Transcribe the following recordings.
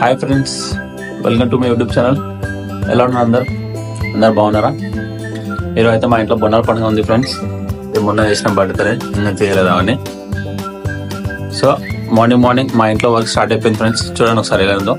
Hi friends, welcome to my YouTube channel. ఎలా ఉన్నారు అందరు బాగున్నారా? ఈరోజు అయితే మా ఇంట్లో బొన్నాల పండుగ ఉంది ఫ్రెండ్స్. మొన్న చేసిన బర్త్డే ఇంకా చేయలేదా అని. సో మార్నింగ్ మా ఇంట్లో వర్క్ స్టార్ట్ అయిపోయింది ఫ్రెండ్స్. చూడండి ఒకసారి ఎలా ఉందో.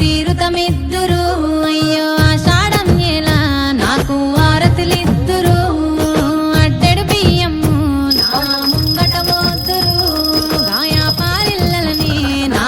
తీరుతమిద్దురు అయ్యో ఆషాఢం ఎలా నాకు ఆరతులిద్దురు అడ్డెడు బియ్యము నా ముంగట పోతురు గాయా పారిల్లలని నా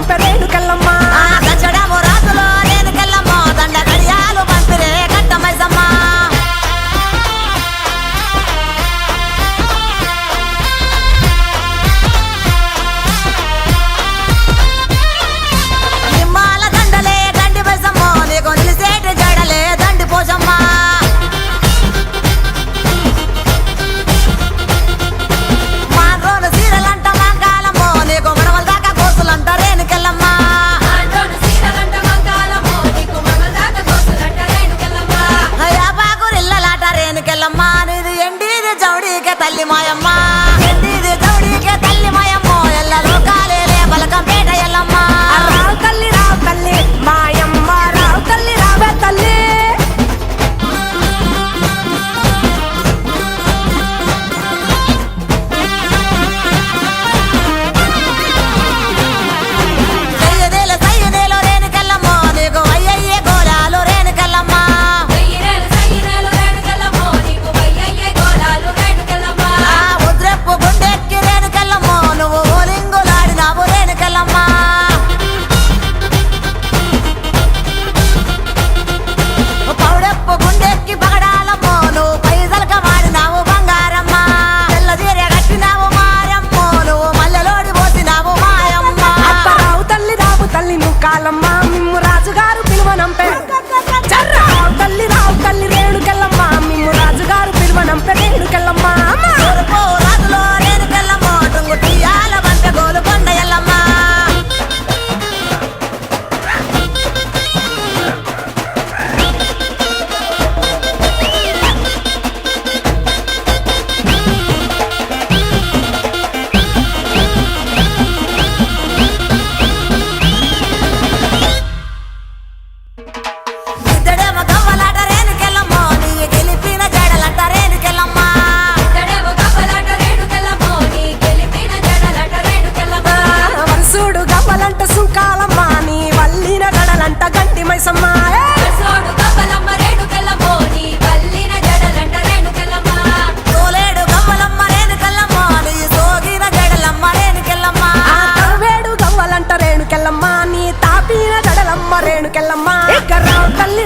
పిలువనంపే రేణుకెళ్ళమ్మ దచ్చడము రాజులో రేణుకెళ్ళమ్మ దండ గడియాలు పంపిరే కట్టమైసమ్మ నిమ్మాల దండలే దండి మైసమ్మ నీకు నిలిసేటి జడలే దండి పోసమ్మ మాండ్రోలు సీరలంట మంగాళమ్మో నీకు మడవల దాకా కోసులంట రేణుకెళ్ళమ్మ యాపాకురిల్లలాట రేణుకెళ్ళమ్మ నీది ఎండిది జౌడికే తల్లి మాయమ్మ ఎండిది జౌడికే తల్లి మాయమ్మో ఎల్ల లోకాలేలే బలకంపేట ఎల్లమ్మ రావు తల్లి మాయమ్మ రావు తల్లి రావే తల్లి సయ్యదేలో రేణుకెళ్ళమ్మో నీకు అయ్యయ్యే గోలాలు రేణుకెళ్ళమ్మ ఉద్రెప్పు గుండెక్కి రేణుకెళ్ళమ్మో నువ్వు ఓలింగులాడినావు రేణుకెళ్ళమ్మ పౌడెప్పు గుండెక్కి పగడాలమ్మో నువ్వు పైసలక మాడినావు బంగారమ్మ తెల్లదీర కట్టినావు మారమ్మో నువ్వు మల్లెలోడి పోసినావు మాయమ్మ రావు తల్లి ముక్కాలమ్మ మిమ్ము రాజుగారు పిలువనంపే రావు తల్లి రేణుకెళ్ళమ్మ మిమ్ము రాజుగారు పిలువనంపే రేణుకెళ్ళమ్మ తూర్పు రాజులో రేణుకెళ్ళమ్మ టుంగు టీయాల బంట గోలుకొండ ఎల్లమ్మ ఇద్దడేమో గవ్వలాట రేణుకెళ్ళమ్మ నీ గెలిపిన జడలంట రేణుకెళ్ళమ్మ వరుసుడు గవ్వలంట సుంకాలమ్మ నీ వల్లిన గడలంట గంటి మైసమ్మ తోలేడు గవ్వలమ్మ రేణుకెళ్ళమ్మ నీ సోగిన జడలమ్మ రేణుకెళ్ళమ్మ వేడు గవ్వలంట రేణుకెళ్ళమ్మ నీ తాపిన గడలమ్మ రేణుకెళ్ళమ్మ రావు తల్లి